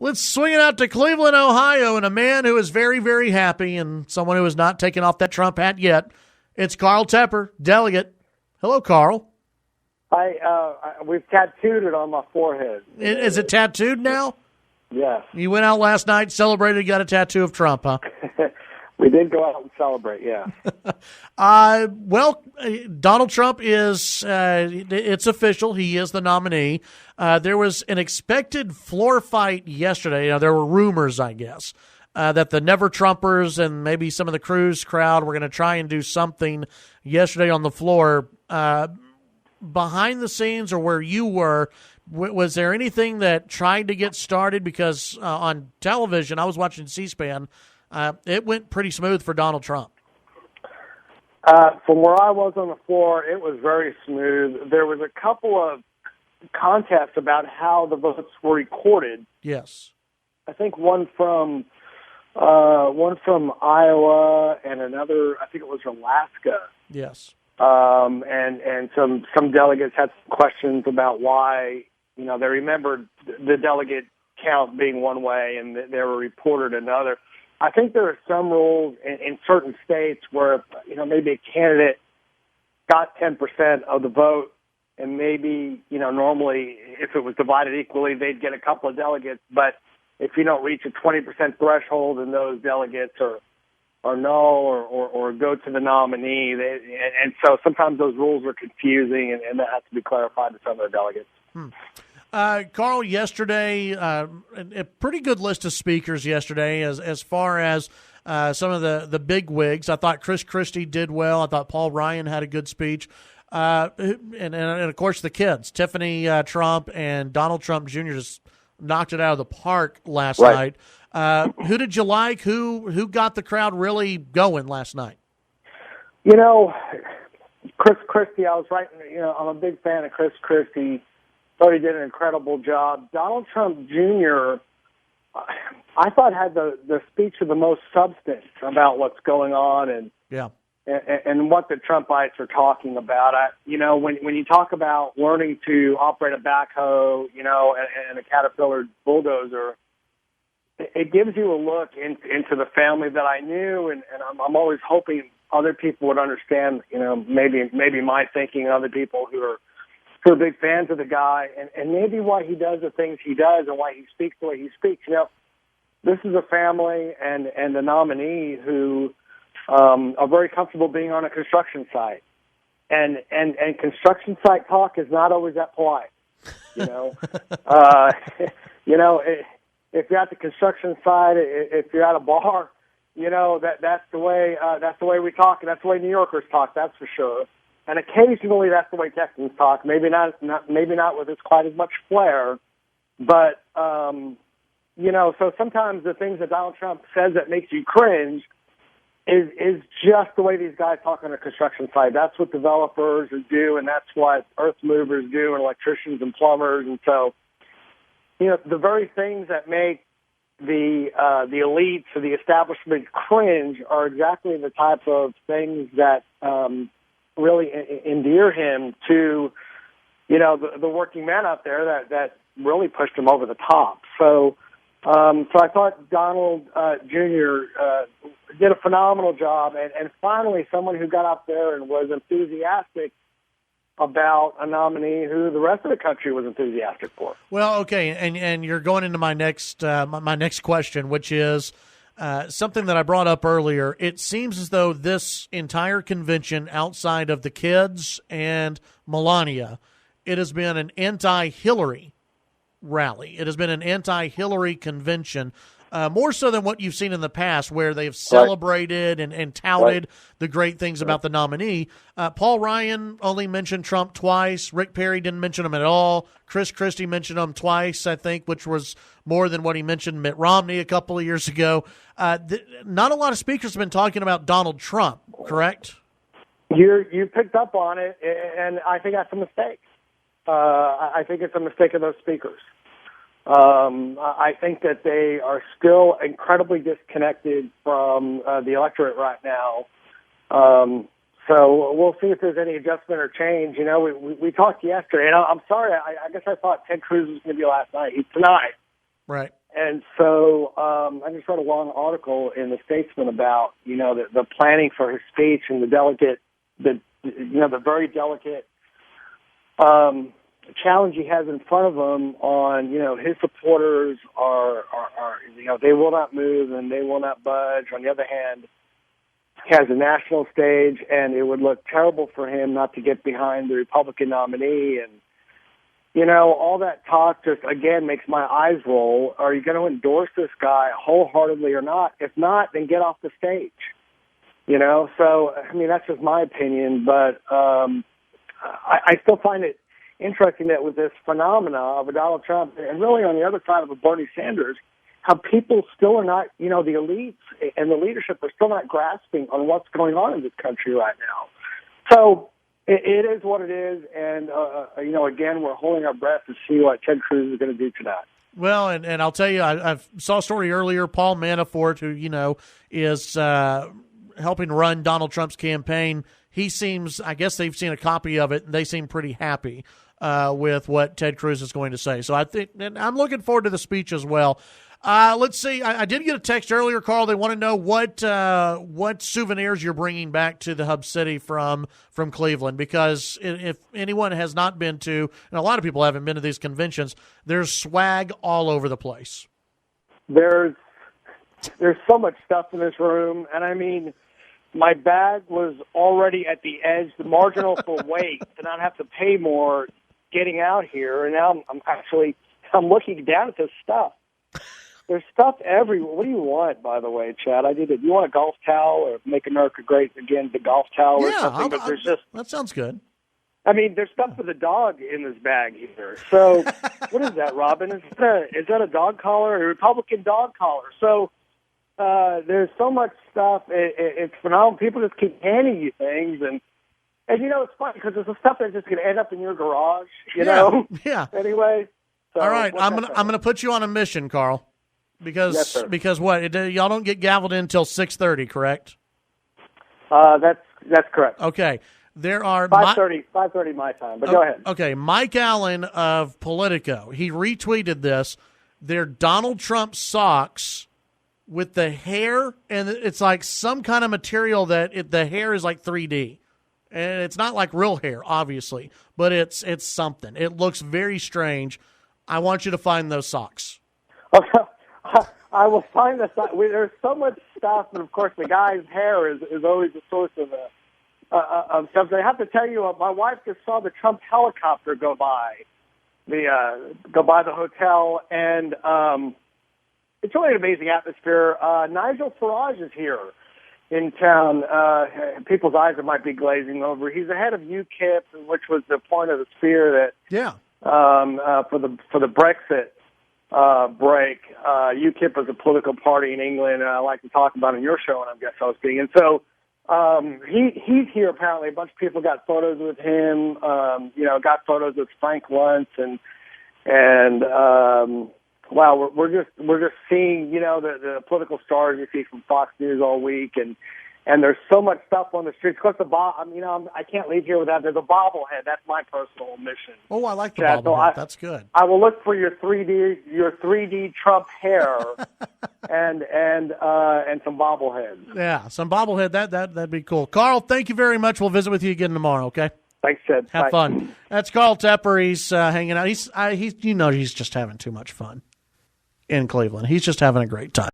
Let's swing it out to Cleveland, Ohio, and a man who is very, very happy and someone who has not taken off that Trump hat yet. It's Carl Tepper, delegate. Hello, Carl. We've tattooed it on my forehead. Is it tattooed now? Yes. You went out last night, celebrated, got a tattoo of Trump, huh? We did go out and celebrate, yeah. Well, Donald Trump is, it's official. He is the nominee. There was an expected floor fight yesterday. There were rumors, I guess, that the Never Trumpers and maybe some of the Cruz crowd were going to try and do something yesterday on the floor. Behind the scenes or where you were, was there anything that tried to get started? Because on television, I was watching C-SPAN, it went pretty smooth for Donald Trump. From where I was on the floor, it was very smooth. There was a couple of contests about how the votes were recorded. Yes. I think one from Iowa and another, I think it was Alaska. Yes. And some delegates had some questions about why, they remembered the delegate count being one way and they were reported another. I think there are some rules in certain states where, maybe a candidate got 10% of the vote and maybe, normally if it was divided equally, they'd get a couple of delegates. But if you don't reach a 20% threshold and those delegates are null or go to the nominee, and so sometimes those rules are confusing and that has to be clarified to some of the delegates. Carl, yesterday, a pretty good list of speakers yesterday as far as some of the big wigs. I thought Chris Christie did well. I thought Paul Ryan had a good speech. And of course, the kids, Tiffany Trump and Donald Trump Jr. just knocked it out of the park last night. Who did you like? Who got the crowd really going last night? Chris Christie, I was right. I'm a big fan of Chris Christie. Thought he did an incredible job. Donald Trump Jr., I thought had the speech of the most substance about what's going on and what the Trumpites are talking about. When you talk about learning to operate a backhoe, and a Caterpillar bulldozer, it gives you a look into the family that I knew, and I'm always hoping other people would understand, maybe my thinking, and other people who are big fans of the guy, and maybe why he does the things he does and why he speaks the way he speaks. This is a family and a nominee who are very comfortable being on a construction site, and construction site talk is not always that polite. If you're at the construction site, if you're at a bar, that's the way we talk, and that's the way New Yorkers talk. That's for sure. And occasionally, that's the way Texans talk. Maybe not with quite as much flair, but So sometimes the things that Donald Trump says that makes you cringe is just the way these guys talk on a construction site. That's what developers do, and that's what earth movers do, and electricians and plumbers. And so, the very things that make the elites or the establishment cringe are exactly the type of things that really endear him to, the working man out there that really pushed him over the top. So I thought Donald Jr. Did a phenomenal job, and finally someone who got up there and was enthusiastic about a nominee who the rest of the country was enthusiastic for. Well, okay, and you're going into my next question, which is something that I brought up earlier. It seems as though this entire convention, outside of the kids and Melania, it has been an anti-Hillary rally. It has been an anti-Hillary convention, more so than what you've seen in the past, where they've celebrated and touted the great things about the nominee. Paul Ryan only mentioned Trump twice. Rick Perry didn't mention him at all. Chris Christie mentioned him twice, I think, which was more than what he mentioned Mitt Romney a couple of years ago. Not a lot of speakers have been talking about Donald Trump, correct? You picked up on it, and I think that's a mistake. I think it's a mistake of those speakers. I think that they are still incredibly disconnected from the electorate right now. So we'll see if there's any adjustment or change. We talked yesterday, and I'm sorry, I guess I thought Ted Cruz was going to be last night. He's tonight. Right. And so I just read a long article in the Statesman about, the planning for his speech and the very delicate challenge he has in front of him on, his supporters are they will not move and they will not budge. On the other hand, he has a national stage, and it would look terrible for him not to get behind the Republican nominee. And, all that talk just, again, makes my eyes roll. Are you going to endorse this guy wholeheartedly or not? If not, then get off the stage. So, that's just my opinion. But I still find it interesting that with this phenomena of a Donald Trump, and really on the other side of a Bernie Sanders, how people still are not, the elites and the leadership are still not grasping on what's going on in this country right now. So it is what it is, and, again, we're holding our breath to see what Ted Cruz is going to do tonight. Well, and I'll tell you, I saw a story earlier, Paul Manafort, who, is helping run Donald Trump's campaign. He seems, I guess they've seen a copy of it, and they seem pretty happy with what Ted Cruz is going to say. So I think, and I'm looking forward to the speech as well. Let's see. I did get a text earlier, Carl. They want to know what souvenirs you're bringing back to the Hub City from Cleveland, because if anyone has not been to, and a lot of people haven't been to these conventions, there's swag all over the place. There's so much stuff in this room, and my bag was already at the edge, the marginal for weight, to not have to pay more getting out here, and now I'm looking down at this stuff. There's stuff everywhere. What do you want, by the way, Chad? You want a golf towel or Make America Great Again, the golf towel or something? But that sounds good. There's stuff for the dog in this bag here. So what is that, Robin? Is that a dog collar, a Republican dog collar? So there's so much stuff. It's phenomenal. People just keep handing you things. And it's funny because there's the stuff that's just going to end up in your garage, Yeah. Anyway. So all right. I'm gonna put you on a mission, Carl. Because what? Y'all don't get gavelled in until 6:30, correct? That's correct. Okay. There are 5:30 my time, but go ahead. Okay, Mike Allen of Politico, he retweeted this. They're Donald Trump socks with the hair, and it's like some kind of material that the hair is like 3D. And it's not like real hair, obviously, but it's something. It looks very strange. I want you to find those socks. Okay. I will find the socks. There's so much stuff, and of course the guy's hair is always a source of stuff. I have to tell you, my wife just saw the Trump helicopter go by the hotel, and it's really an amazing atmosphere. Nigel Farage is here in town. People's eyes might be glazing over. He's the head of UKIP, which was the point of the spear that for the Brexit break. UKIP is a political party in England, and I like to talk about it in your show when I'm guest hosting. And so he's here apparently. A bunch of people got photos with him. Got photos with Frank Luntz, and wow, we're just seeing the political stars you see from Fox News all week, and there's so much stuff on the streets. Of course, I can't leave here without. There's a bobblehead. That's my personal mission. Oh, I like the bobblehead. That's good. I will look for your 3D Trump hair and some bobbleheads. Yeah, some bobblehead. That'd be cool. Carl, thank you very much. We'll visit with you again tomorrow. Okay. Thanks, Chad. Have fun. That's Carl Tepper. He's hanging out. He's just having too much fun in Cleveland. He's just having a great time.